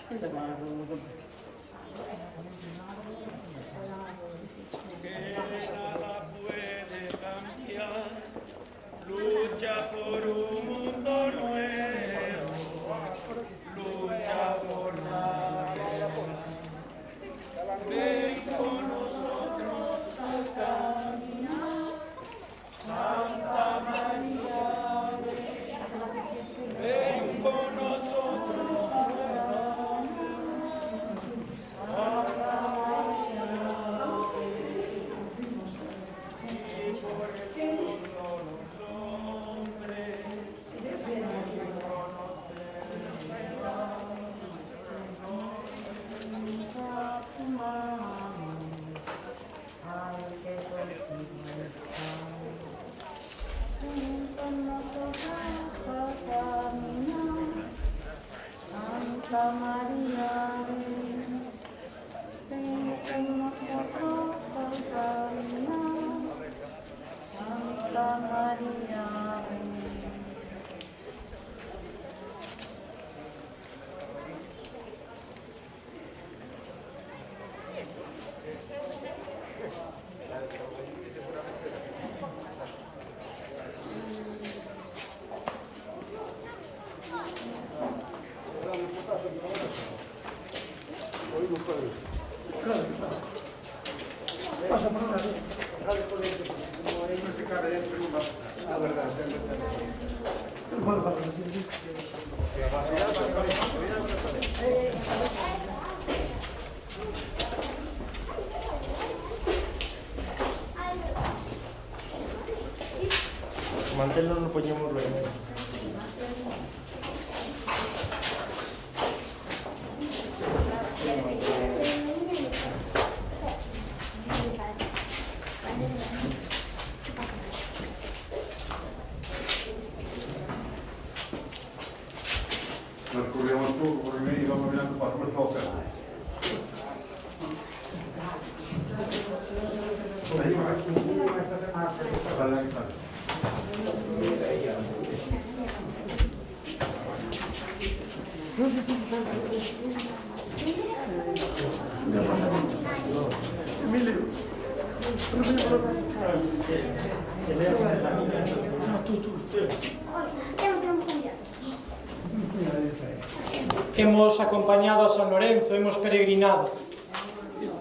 Que nada puede cambiar, lucha por un mundo nuevo, lucha por la verdad. Ven con nosotros al caminar, Santa María. Ven con nosotros al caminar, Santa María. Y por el mundo los hombres Santa María, ven con nosotros al caminar. Santa María, Pasa por una vez. Manténlo, lo ponemos luego. Nos corríamos poco por el medio y íbamos mirando para el toque. Hemos acompañado a San Lorenzo, hemos peregrinado.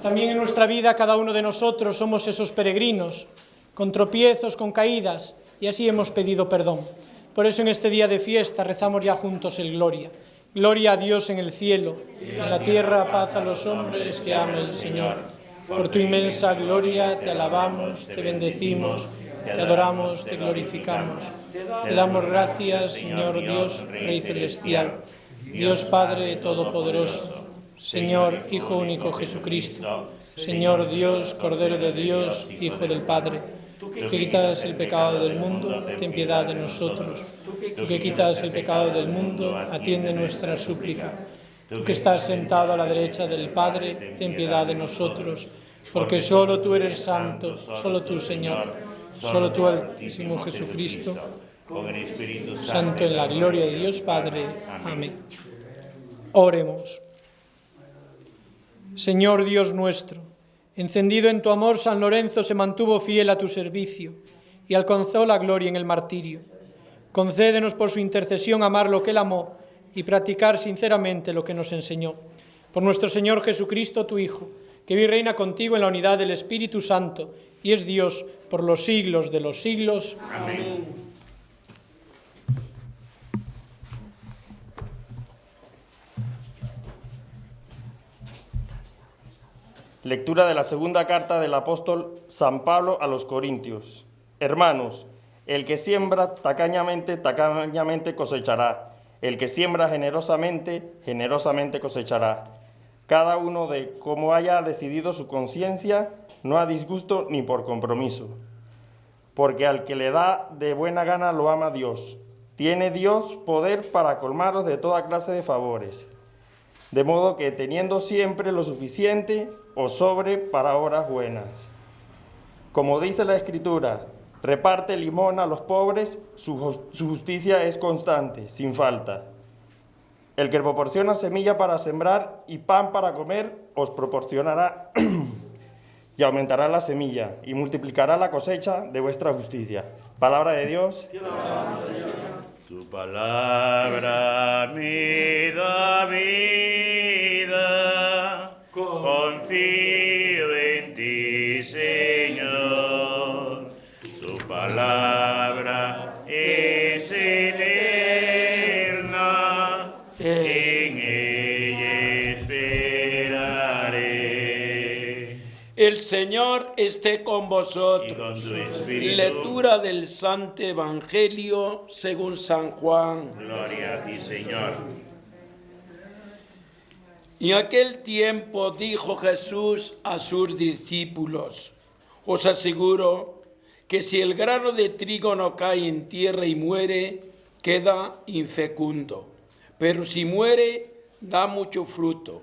También en nuestra vida cada uno de nosotros somos esos peregrinos, con tropiezos, con caídas, y así hemos pedido perdón. Por eso en este día de fiesta rezamos ya juntos el Gloria. Gloria a Dios en el cielo, en la tierra paz a los hombres que ama el Señor. Por tu inmensa gloria te alabamos, te bendecimos, te adoramos, te glorificamos. Te damos gracias, Señor Dios, Rey celestial, Dios Padre Todopoderoso, Señor Hijo único Jesucristo, Señor Dios, Cordero de Dios, Hijo del Padre. Tú que quitas el pecado del mundo, ten piedad de nosotros. Tú que quitas el pecado del mundo, atiende nuestra súplica. Tú que estás sentado a la derecha del Padre, ten piedad de nosotros. Porque solo tú eres santo, solo tú, Señor, solo tú, Altísimo Jesucristo, con el Espíritu Santo, en la gloria de Dios Padre. Amén. Oremos. Señor Dios nuestro, encendido en tu amor, San Lorenzo se mantuvo fiel a tu servicio y alcanzó la gloria en el martirio. Concédenos por su intercesión amar lo que él amó y practicar sinceramente lo que nos enseñó. Por nuestro Señor Jesucristo, tu Hijo, que vive y reina contigo en la unidad del Espíritu Santo y es Dios por los siglos de los siglos. Amén. Lectura de la segunda carta del apóstol San Pablo a los Corintios. Hermanos, el que siembra tacañamente, tacañamente cosechará. El que siembra generosamente, generosamente cosechará. Cada uno de como haya decidido su conciencia, no a disgusto ni por compromiso. Porque al que le da de buena gana lo ama Dios. Tiene Dios poder para colmaros de toda clase de favores. De modo que teniendo siempre lo suficiente, os sobre para horas buenas. Como dice la Escritura, reparte limón a los pobres, su justicia es constante, sin falta. El que proporciona semilla para sembrar y pan para comer, os proporcionará y aumentará la semilla y multiplicará la cosecha de vuestra justicia. Palabra de Dios. Tu palabra me da vida, confío en ti, Señor. Tu palabra es eterna, en ella esperaré. El Señor esté con Y vosotros. con tu espíritu, Lectura del Santo Evangelio según San Juan. gloria a ti, Señor. En aquel tiempo dijo Jesús a sus discípulos: os aseguro que si el grano de trigo no cae en tierra y muere, queda infecundo. Pero si muere, da mucho fruto.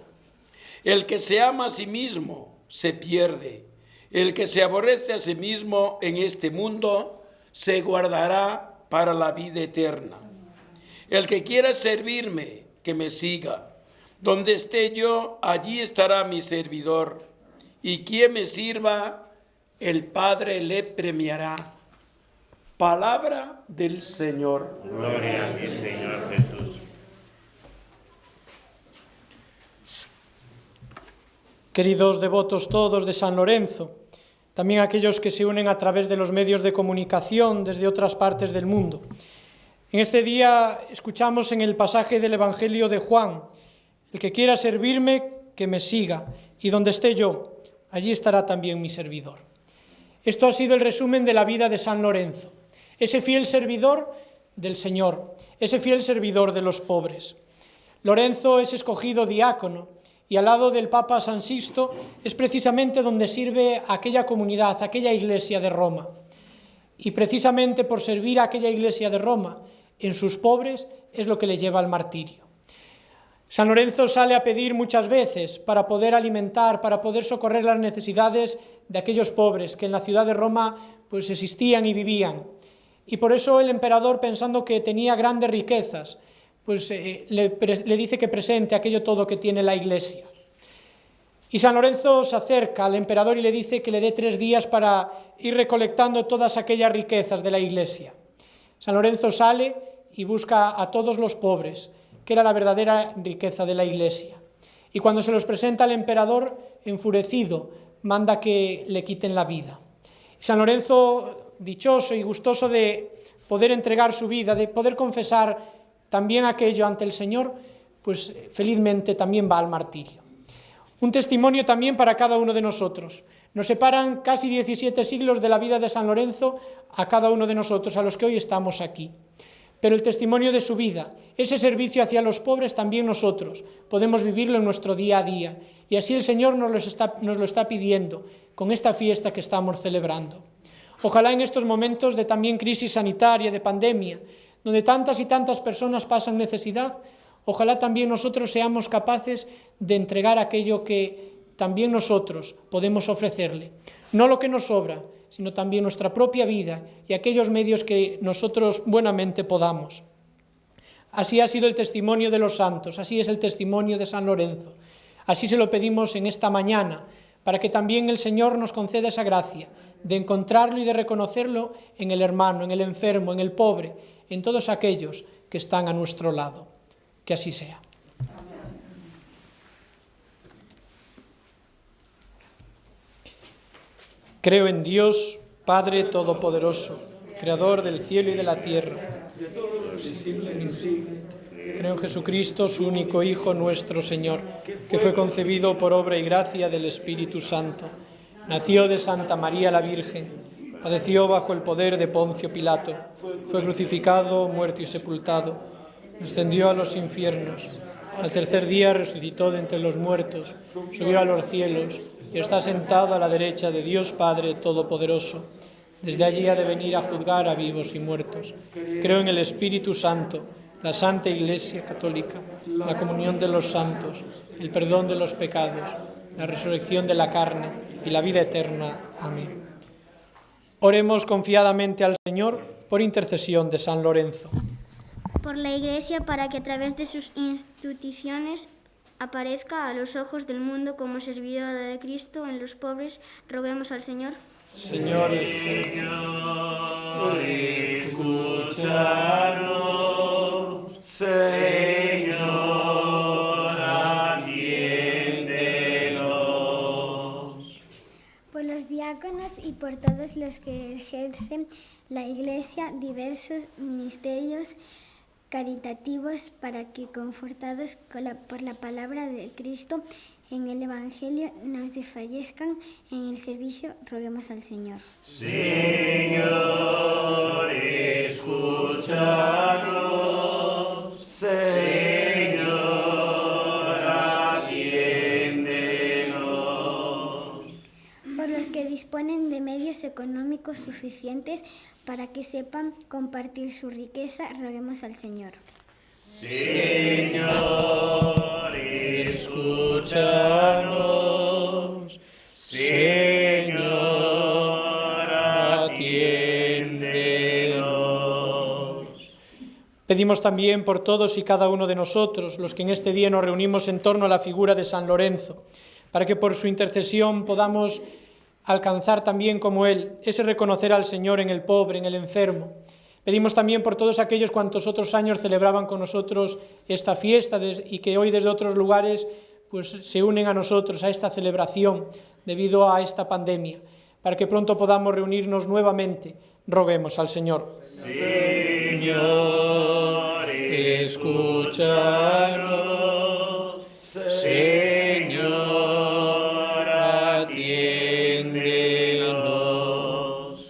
El que se ama a sí mismo se pierde. El que se aborrece a sí mismo en este mundo se guardará para la vida eterna. El que quiera servirme, que me siga. Donde esté yo, allí estará mi servidor. Y quien me sirva, el Padre le premiará. Palabra del Señor. Gloria a ti, Señor Jesús. Queridos devotos todos de San Lorenzo, también aquellos que se unen a través de los medios de comunicación desde otras partes del mundo. En este día escuchamos en el pasaje del Evangelio de Juan: el que quiera servirme, que me siga, y donde esté yo, allí estará también mi servidor. Esto ha sido el resumen de la vida de San Lorenzo, ese fiel servidor del Señor, ese fiel servidor de los pobres. Lorenzo es escogido diácono, y al lado del Papa San Sixto es precisamente donde sirve aquella comunidad, aquella iglesia de Roma. Y precisamente por servir a aquella iglesia de Roma en sus pobres es lo que le lleva al martirio. San Lorenzo sale a pedir muchas veces para poder alimentar, para poder socorrer las necesidades de aquellos pobres que en la ciudad de Roma pues existían y vivían. Y por eso el emperador, pensando que tenía grandes riquezas, pues le dice que presente aquello todo que tiene la iglesia. Y San Lorenzo se acerca al emperador y le dice que le dé 3 días para ir recolectando todas aquellas riquezas de la iglesia. San Lorenzo sale y busca a todos los pobres, que era la verdadera riqueza de la iglesia. Y cuando se los presenta al emperador, enfurecido, manda que le quiten la vida. Y San Lorenzo, dichoso y gustoso de poder entregar su vida, de poder confesar también aquello ante el Señor, pues felizmente también va al martirio. Un testimonio también para cada uno de nosotros. Nos separan casi 17 siglos de la vida de San Lorenzo a cada uno de nosotros, a los que hoy estamos aquí. Pero el testimonio de su vida, ese servicio hacia los pobres, también nosotros podemos vivirlo en nuestro día a día. Y así el Señor nos lo está pidiendo con esta fiesta que estamos celebrando. Ojalá en estos momentos de también crisis sanitaria, de pandemia, donde tantas y tantas personas pasan necesidad, ojalá también nosotros seamos capaces de entregar aquello que también nosotros podemos ofrecerle. No lo que nos sobra, sino también nuestra propia vida y aquellos medios que nosotros buenamente podamos. Así ha sido el testimonio de los santos, así es el testimonio de San Lorenzo. Así se lo pedimos en esta mañana, para que también el Señor nos conceda esa gracia de encontrarlo y de reconocerlo en el hermano, en el enfermo, en el pobre, en todos aquellos que están a nuestro lado. Que así sea. Creo en Dios, Padre Todopoderoso, Creador del cielo y de la tierra. Creo en Jesucristo, su único Hijo, nuestro Señor, que fue concebido por obra y gracia del Espíritu Santo. Nació de Santa María la Virgen. Padeció bajo el poder de Poncio Pilato, fue crucificado, muerto y sepultado, descendió a los infiernos, al tercer día resucitó de entre los muertos, subió a los cielos y está sentado a la derecha de Dios Padre Todopoderoso. Desde allí ha de venir a juzgar a vivos y muertos. Creo en el Espíritu Santo, la Santa Iglesia Católica, la comunión de los santos, el perdón de los pecados, la resurrección de la carne y la vida eterna. Amén. Oremos confiadamente al Señor por intercesión de San Lorenzo. por la Iglesia para que a través de sus instituciones aparezca a los ojos del mundo como servidora de Cristo en los pobres. Roguemos al Señor. Señor, escúchanos. Señor, atiéndenos. Por los diáconos y por todos los que ejercen la Iglesia diversos ministerios caritativos, para que, confortados por la palabra de Cristo en el Evangelio, nos desfallezcan en el servicio. Roguemos al Señor. Señor, escúchanos. Señor, atiéndenos. Por los que disponen de medios económicos suficientes para que sepan compartir su riqueza, roguemos al Señor. Señor, escúchanos. Señor, atiéndenos. pedimos también por todos y cada uno de nosotros, los que en este día nos reunimos en torno a la figura de San Lorenzo, para que por su intercesión podamos alcanzar también como él ese reconocer al Señor en el pobre, en el enfermo. Pedimos también por todos aquellos cuantos otros años celebraban con nosotros esta fiesta y que hoy desde otros lugares pues, se unen a nosotros a esta celebración debido a esta pandemia, para que pronto podamos reunirnos nuevamente. Roguemos al Señor. Señor, escúchanos. Señor, atiéndenos.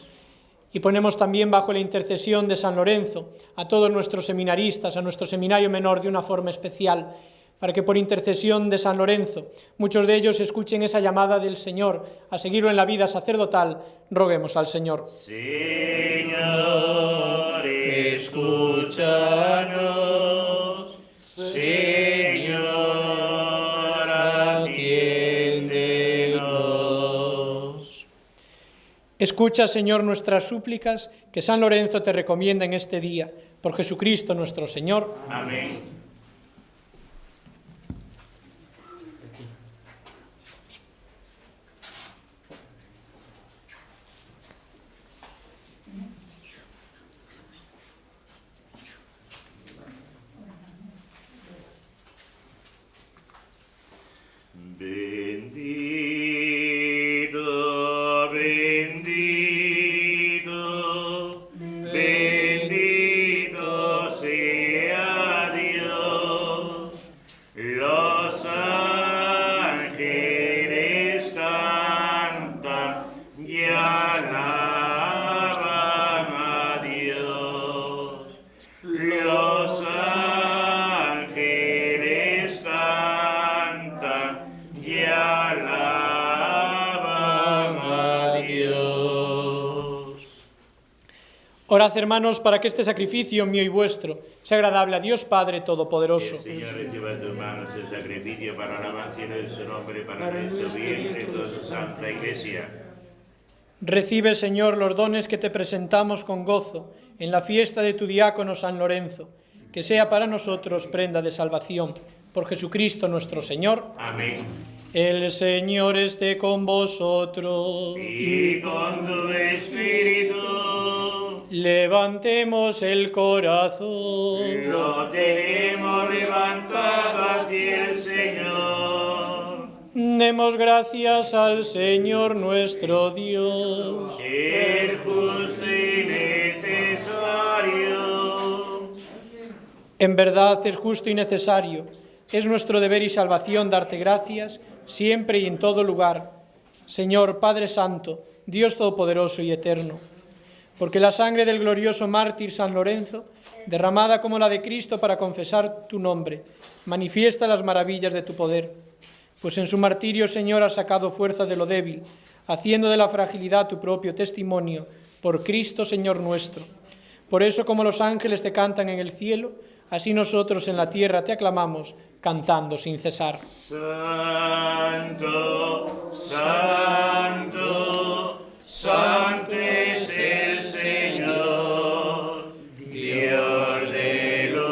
Y ponemos también bajo la intercesión de San Lorenzo a todos nuestros seminaristas, a nuestro seminario menor de una forma especial, para que por intercesión de San Lorenzo muchos de ellos escuchen esa llamada del Señor a seguirlo en la vida sacerdotal. Roguemos al Señor. Señor, escúchanos. Señor, atiéndenos. Escucha, Señor, nuestras súplicas que San Lorenzo te recomienda en este día. Por Jesucristo nuestro Señor. Amén. Bendito, bendito, bendito sea Dios. Los ángeles cantan y alaban a Dios. Los ángeles cantan y alaban a Dios. Orad, hermanos, para que este sacrificio mío y vuestro sea agradable a Dios Padre Todopoderoso. Señor, reciba en tus manos el sacrificio para la alabanza de su nombre, para nuestro bien entre toda su santa Iglesia. Recibe, Señor, los dones que te presentamos con gozo en la fiesta de tu diácono San Lorenzo, que sea para nosotros prenda de salvación. Por Jesucristo nuestro Señor. Amén. El Señor esté con vosotros. Y con tu espíritu Levantemos el corazón. lo tenemos levantado hacia el Señor. Demos gracias al Señor nuestro Dios. Es justo y necesario. En verdad es justo y necesario. Es nuestro deber y salvación darte gracias siempre y en todo lugar. Señor Padre Santo, Dios Todopoderoso y Eterno, porque la sangre del glorioso mártir San Lorenzo, derramada como la de Cristo para confesar tu nombre, manifiesta las maravillas de tu poder. Pues en su martirio, Señor, has sacado fuerza de lo débil, haciendo de la fragilidad tu propio testimonio, por Cristo, Señor nuestro. Por eso, como los ángeles te cantan en el cielo, así nosotros en la tierra te aclamamos, cantando sin cesar. Santo, santo, santo es el Señor, Dios de los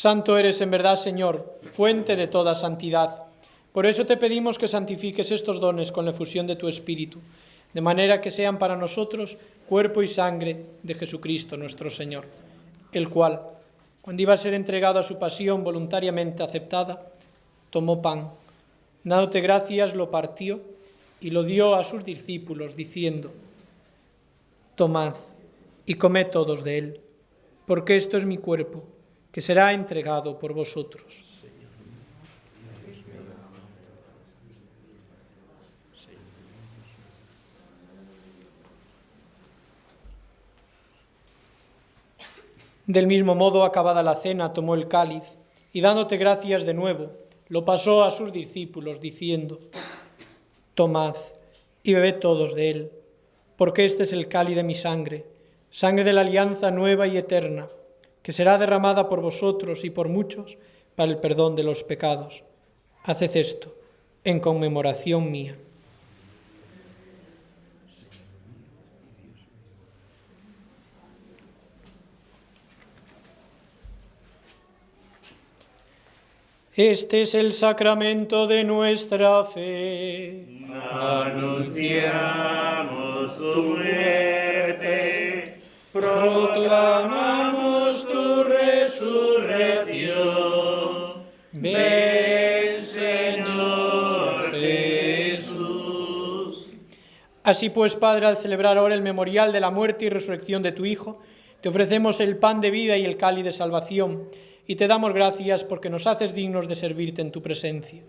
Santo eres en verdad, Señor, fuente de toda santidad. Por eso te pedimos que santifiques estos dones con la efusión de tu Espíritu, de manera que sean para nosotros cuerpo y sangre de Jesucristo nuestro Señor, el cual, cuando iba a ser entregado a su pasión voluntariamente aceptada, tomó pan, dándote gracias, lo partió y lo dio a sus discípulos, diciendo: tomad y comed todos de él, porque esto es mi cuerpo, que será entregado por vosotros. Del mismo modo, acabada la cena, tomó el cáliz y, dándote gracias de nuevo, lo pasó a sus discípulos, diciendo: tomad y bebed todos de él, porque este es el cáliz de mi sangre, sangre de la alianza nueva y eterna, que será derramada por vosotros y por muchos para el perdón de los pecados. Haced esto en conmemoración mía. Este es el sacramento de nuestra fe. Anunciamos tu muerte, Proclamamos tu resurrección. Ven, Señor Jesús. Así pues, Padre, al celebrar ahora el memorial de la muerte y resurrección de tu Hijo, te ofrecemos el pan de vida y el cáliz de salvación, y te damos gracias porque nos haces dignos de servirte en tu presencia.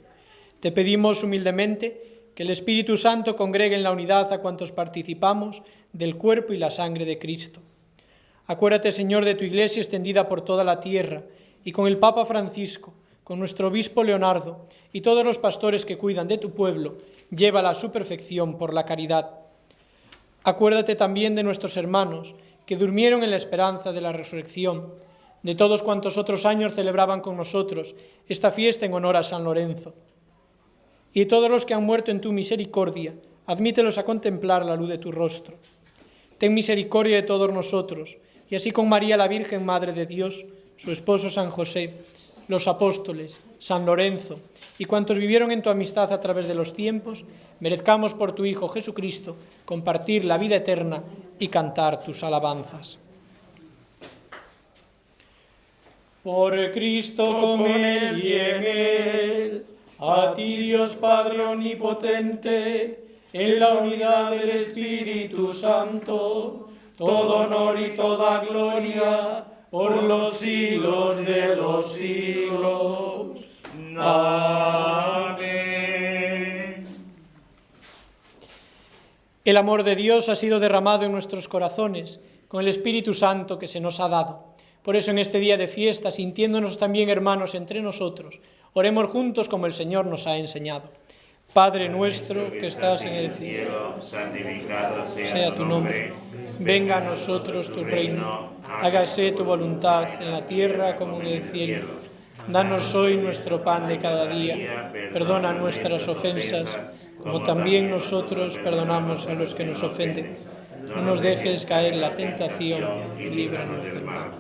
Te pedimos humildemente que el Espíritu Santo congregue en la unidad a cuantos participamos del cuerpo y la sangre de Cristo. Acuérdate, Señor, de tu Iglesia extendida por toda la tierra, y con el Papa Francisco, con nuestro obispo Leonardo y todos los pastores que cuidan de tu pueblo, llévala a su perfección por la caridad. Acuérdate también de nuestros hermanos que durmieron en la esperanza de la resurrección, de todos cuantos otros años celebraban con nosotros esta fiesta en honor a San Lorenzo. Y de todos los que han muerto en tu misericordia, admítelos a contemplar la luz de tu rostro. Ten misericordia de todos nosotros, y así con María la Virgen, Madre de Dios, su esposo San José, los apóstoles, San Lorenzo, y cuantos vivieron en tu amistad a través de los tiempos, merezcamos por tu Hijo Jesucristo compartir la vida eterna y cantar tus alabanzas. Por Cristo, con Él y en Él, a ti Dios Padre omnipotente, en la unidad del Espíritu Santo, todo honor y toda gloria, por los siglos de los siglos. Amén. El amor de Dios ha sido derramado en nuestros corazones con el Espíritu Santo que se nos ha dado. Por eso en este día de fiesta, sintiéndonos también hermanos entre nosotros, oremos juntos como el Señor nos ha enseñado. Padre nuestro que estás en el cielo, santificado sea tu nombre. Venga a nosotros tu reino. Hágase tu voluntad en la tierra como en el cielo. Danos hoy nuestro pan de cada día. Perdona nuestras ofensas, como también nosotros perdonamos a los que nos ofenden. No nos dejes caer en la tentación y líbranos del mal.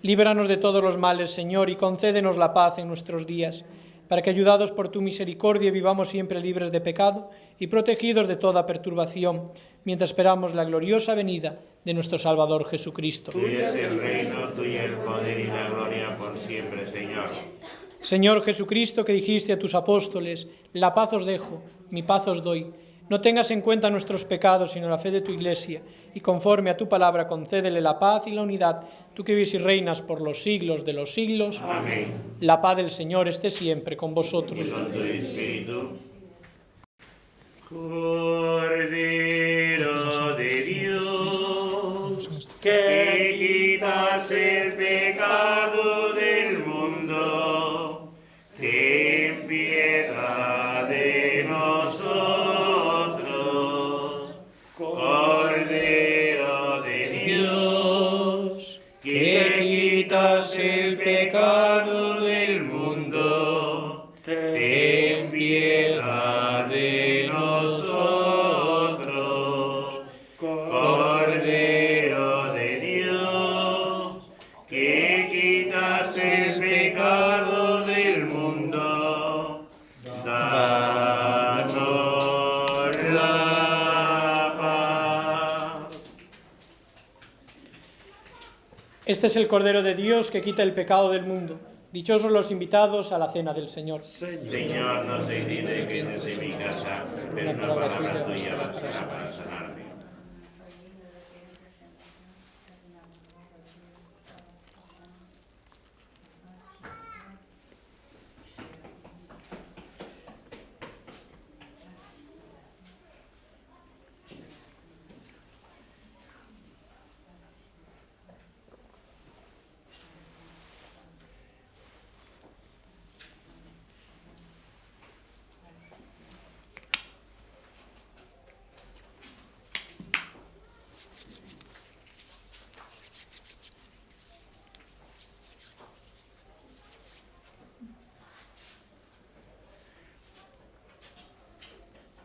Líbranos de todos los males, Señor, y concédenos la paz en nuestros días, para que, ayudados por tu misericordia, vivamos siempre libres de pecado y protegidos de toda perturbación, mientras esperamos la gloriosa venida de nuestro Salvador Jesucristo. Tuyo es el reino, tuyo el poder y la gloria por siempre, Señor. Señor Jesucristo, que dijiste a tus apóstoles: la paz os dejo, mi paz os doy. No tengas en cuenta nuestros pecados, sino la fe de tu Iglesia, y conforme a tu palabra concédele la paz y la unidad, tú que vives y reinas por los siglos de los siglos. Amén. La paz del Señor esté siempre con vosotros. Y con tu espíritu. Cordero de Dios, que quitas el pecado del mundo, ten piedad de nosotros. Cordero de Dios, que quitas el pecado del mundo, ten piedad de nosotros. Cordero de Dios, que quitas el pecado la paz. Este es el Cordero de Dios que quita el pecado del mundo. Dichosos los invitados a la cena del Señor. Señor, no soy digno de que entres en mi casa, pero una palabra tuya bastará para sanarme.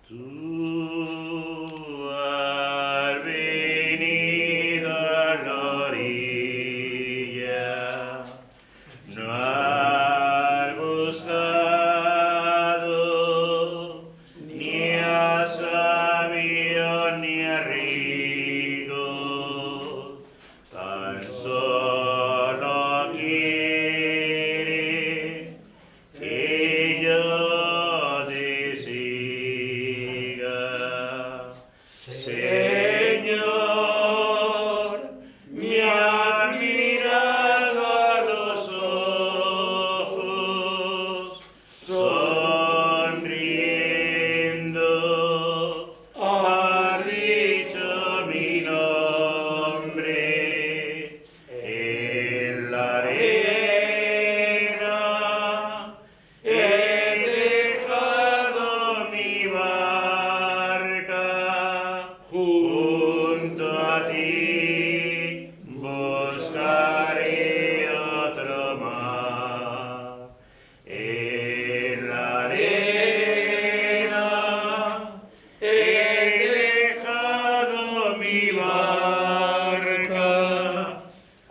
Tú has venido a la orilla, no has buscado ni a sabio ni a rico, tan solo quiere que yo te siga. Señor, me has mirado a los ojos, sonriendo, has dicho mi nombre en la arena. He dejado mi barca junto a ti, buscaré otro mar. En la arena he dejado mi barca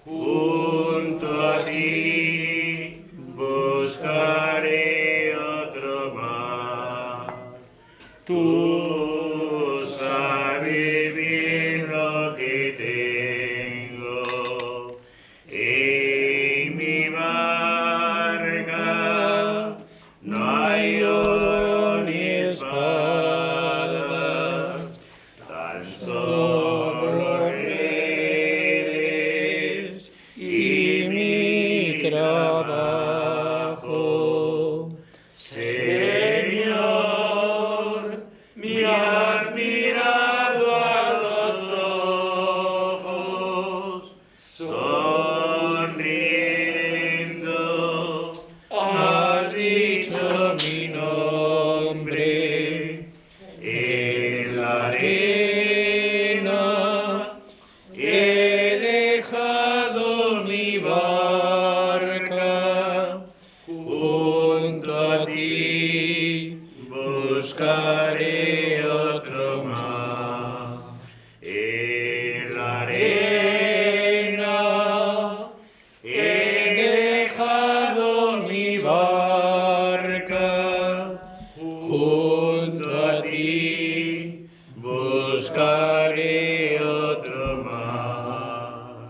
junto a ti, buscaré otro mar. Tú sabes bien lo que tengo en mi barca. No hay oro ni espada, tan solo redes y mi trabajo. Señor, me has mirado a los ojos, sonriendo, has dicho mi nombre en la arena. He dejado mi barca junto a ti, buscaré otro mar. En la arena he dejado mi barca junto a ti, buscaré otro mar.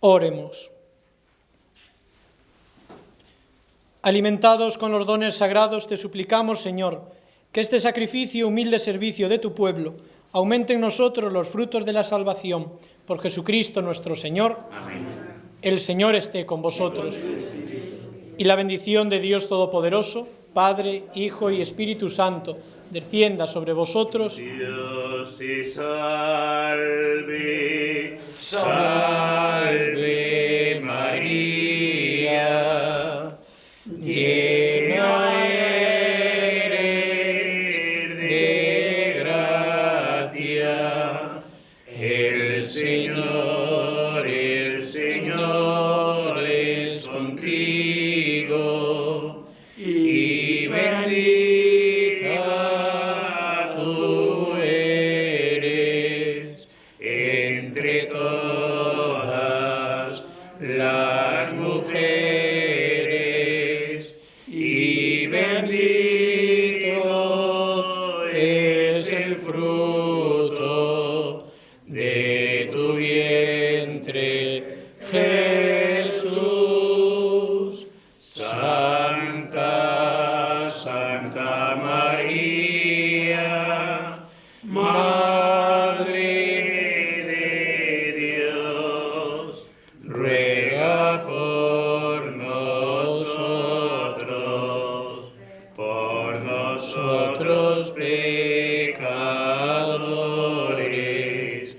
Oremos. Alimentados con los dones sagrados, te suplicamos, Señor, que este sacrificio, humilde servicio de tu pueblo, aumente en nosotros los frutos de la salvación. Por Jesucristo nuestro Señor. Amén. El Señor esté con vosotros. Y la bendición de Dios Todopoderoso, Padre, Hijo y Espíritu Santo, descienda sobre vosotros. Dios te salve, salve María, llena eres de gracia, el Señor es contigo, y bendita tú eres entre todas las las mujeres, y bendito es el fruto de tu vientre, Jesús. Santa, Santa María, Madre de Dios, ruega por nosotros pecadores,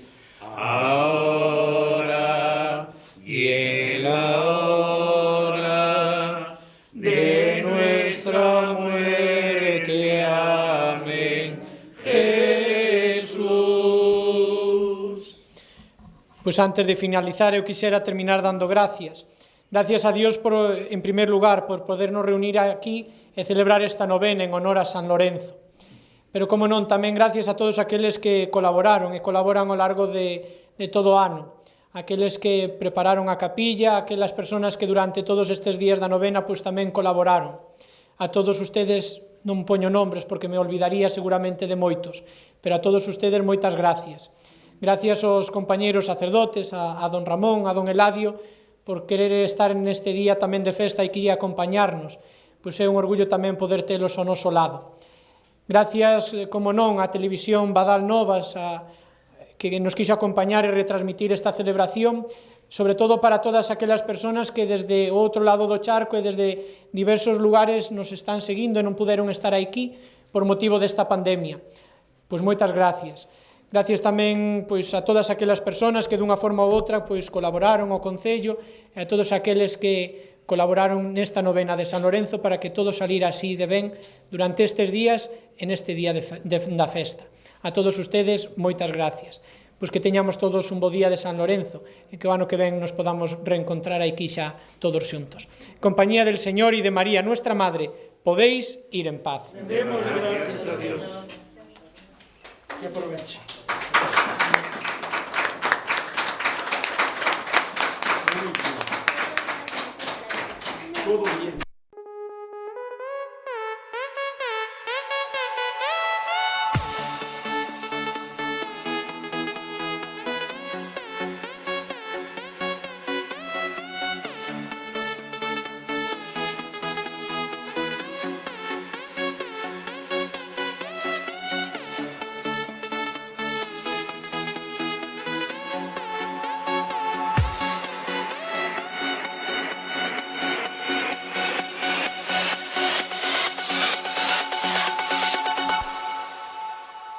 ahora y en la hora de nuestra muerte. Amén. Jesús. Pois antes de finalizar, eu quixera terminar dando gracias. Gracias a Dios, en primer lugar, por podernos reunir aquí e celebrar esta novena en honor a San Lorenzo. Pero, como non, tamén gracias a todos aqueles que colaboraron e colaboran ao largo de todo o ano. Aqueles que prepararon a capilla, aquelas persoas que durante todos estes días da novena pois tamén colaboraron. A todos ustedes, non poño nombres porque me olvidaría seguramente de moitos, pero a todos ustedes moitas gracias. Gracias aos compañeiros sacerdotes, a don Ramón, a don Eladio, por querer estar neste día tamén de festa e que acompañarnos. Pois é un orgullo tamén poder telos ao noso lado. Gracias, como non, á Televisión Badal Novas, que nos quiso acompañar e retransmitir esta celebración, sobre todo para todas aquelas persoas que desde o outro lado do charco e desde diversos lugares nos están seguindo e non puderon estar aquí por motivo desta pandemia. Pois moitas gracias. Gracias tamén pois, a todas aquelas persoas que dunha forma ou outra pois, colaboraron ao Concello e a todos aqueles que colaboraron nesta novena de San Lorenzo para que todo salira así de ben durante estes días e neste día da festa. A todos ustedes, moitas gracias. Pois que teñamos todos un bo día de San Lorenzo e que o ano que ven nos podamos reencontrar aquí xa todos xuntos. Compañía del Señor e de María, nuestra Madre, podéis ir en paz. Demos gracias a Dios. Que aproveche. Todo bien.